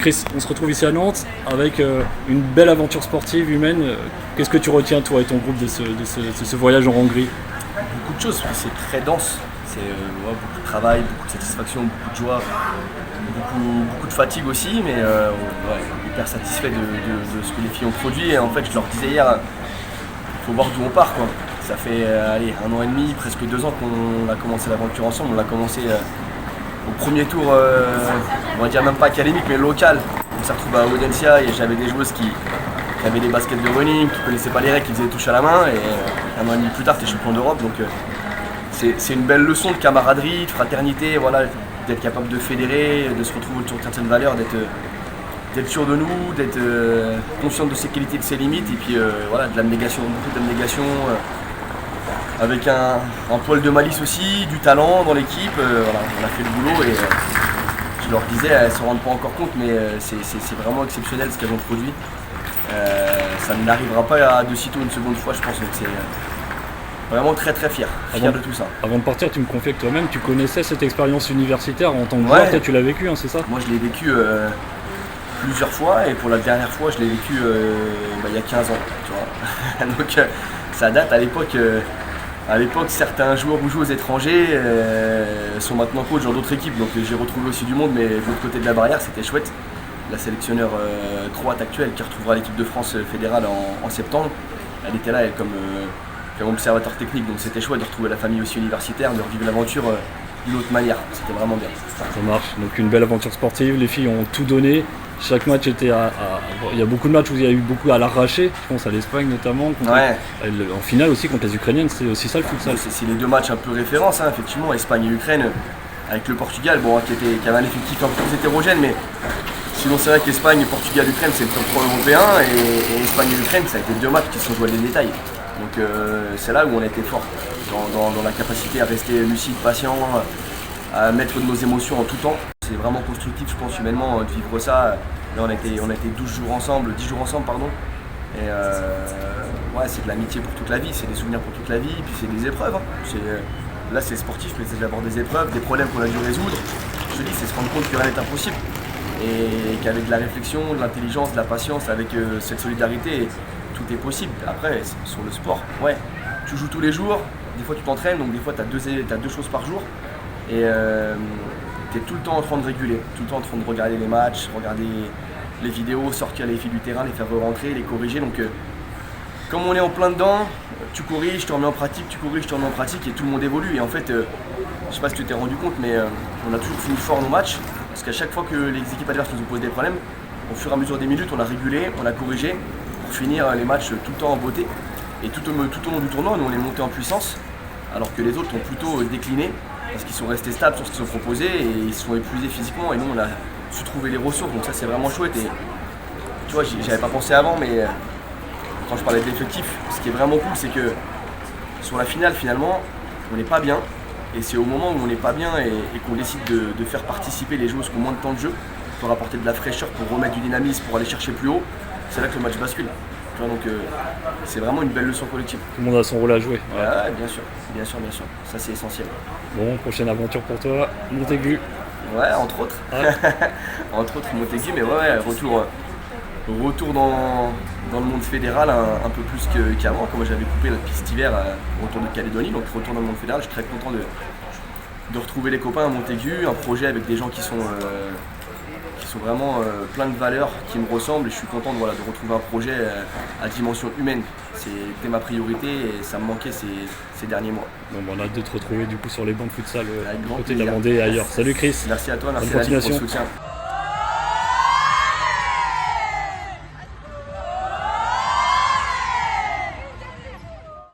Chris, on se retrouve ici à Nantes avec une belle aventure sportive, humaine. Qu'est-ce que tu retiens, toi et ton groupe, de ce voyage en Hongrie? Beaucoup de choses, c'est très dense. C'est beaucoup de travail, beaucoup de satisfaction, beaucoup de joie, beaucoup de fatigue aussi, mais hyper satisfait de ce que les filles ont produit. Et en fait, je leur disais hier, il faut voir d'où on part, quoi. Ça fait 1 an et demi, presque 2 ans qu'on a commencé l'aventure ensemble. On l'a commencé au premier tour, on va dire même pas académique, mais local. On s'est retrouvé à Audencia et j'avais des joueuses qui avaient des baskets de running, qui connaissaient pas les règles, qui faisaient des touches à la main. Et 1 an et demi plus tard, tu es champion d'Europe. Donc c'est une belle leçon de camaraderie, de fraternité, voilà, d'être capable de fédérer, de se retrouver autour de certaines valeurs, d'être sûr de nous, d'être conscient de ses qualités, de ses limites, et puis voilà, de l'abnégation, beaucoup d'abnégation. Avec un poil de malice aussi, du talent dans l'équipe, voilà, on a fait le boulot et je leur disais, elles ne se rendent pas encore compte, mais c'est vraiment exceptionnel ce qu'elles ont produit. Ça n'arrivera pas de sitôt une seconde fois, je pense, donc c'est vraiment très très fier de tout ça. Avant de partir, tu me confiais que toi-même tu connaissais cette expérience universitaire en tant que joueur, toi tu l'as vécu, hein, c'est ça? Moi je l'ai vécu plusieurs fois et pour la dernière fois je l'ai vécu il y a 15 ans, tu vois. Donc ça date. À l'époque, certains joueurs ou joueuses étrangers sont maintenant coachs dans d'autres équipes, donc j'ai retrouvé aussi du monde, mais de l'autre côté de la barrière, c'était chouette. La sélectionneur croate actuelle qui retrouvera l'équipe de France fédérale en septembre, elle était là comme observateur technique, donc c'était chouette de retrouver la famille aussi universitaire, de revivre l'aventure d'une autre manière, c'était vraiment bien. Ça marche, donc une belle aventure sportive, les filles ont tout donné. Chaque match était il y a beaucoup de matchs où il y a eu beaucoup à l'arraché, je pense à l'Espagne notamment, en finale aussi contre les Ukrainiennes, c'est aussi ça le futsal. C'est les 2 matchs un peu référence, hein, effectivement, Espagne et Ukraine, avec le Portugal, qui avait un effectif un peu plus hétérogène, mais sinon c'est vrai qu'Espagne, Portugal, Ukraine c'est le top 3 européen, et Espagne et Ukraine ça a été 2 matchs qui se sont joués à des détails. Donc c'est là où on a été fort, dans la capacité à rester lucide, patient, à mettre de nos émotions en tout temps. C'est vraiment constructif, je pense, humainement, de vivre ça. Là, on a été 10 jours ensemble, pardon. Et c'est de l'amitié pour toute la vie, c'est des souvenirs pour toute la vie, et puis c'est des épreuves. Hein. Là, c'est sportif, mais c'est d'abord des épreuves, des problèmes qu'on a dû résoudre. Je te dis, c'est se rendre compte que rien n'est impossible. Et qu'avec de la réflexion, de l'intelligence, de la patience, avec cette solidarité, tout est possible. Après, sur le sport, tu joues tous les jours, des fois tu t'entraînes, donc des fois tu as 2 choses par jour. Et tu es tout le temps en train de réguler, tout le temps en train de regarder les matchs, regarder les vidéos, sortir les filles du terrain, les faire re-rentrer, les corriger. Donc comme on est en plein dedans, tu corriges, je te remets en pratique, tu corriges, je te remets en pratique et tout le monde évolue. Et en fait, je sais pas si tu t'es rendu compte, mais on a toujours fini fort nos matchs, parce qu'à chaque fois que les équipes adverses nous ont posé des problèmes, au fur et à mesure des minutes, on a régulé, on a corrigé pour finir les matchs tout le temps en beauté. Et tout au long du tournoi, nous on est monté en puissance, alors que les autres ont plutôt décliné. Parce qu'ils sont restés stables sur ce qu'ils ont proposé et ils se sont épuisés physiquement et nous on a su trouver les ressources, donc ça c'est vraiment chouette. Et tu vois, j'avais pas pensé avant, mais quand je parlais de l'effectif, ce qui est vraiment cool, c'est que sur la finale finalement on n'est pas bien, et c'est au moment où on n'est pas bien et qu'on décide de faire participer les joueurs qui ont moins de temps de jeu pour apporter de la fraîcheur, pour remettre du dynamisme, pour aller chercher plus haut, c'est là que le match bascule. Donc c'est vraiment une belle leçon collective. Tout le monde a son rôle à jouer. Ouais, bien sûr, ça c'est essentiel. Bon, prochaine aventure pour toi, Montaigu. Ouais, entre autres. Entre autres Montaigu, mais retour dans le monde fédéral un peu plus qu'avant. Comme moi j'avais coupé notre piste hiver au retour de Calédonie, donc retour dans le monde fédéral, je suis très content de retrouver les copains à Montaigu, un projet avec des gens qui sont vraiment plein de valeurs qui me ressemblent, et je suis content de retrouver un projet à dimension humaine. C'était ma priorité et ça me manquait ces derniers mois. Bon, on a hâte de te retrouver du coup sur les bancs de futsal avec grand côté de plaisir. la Vendée et ailleurs. Salut Chris. Merci à toi, merci Bonne à la vie pour continuation. le soutien.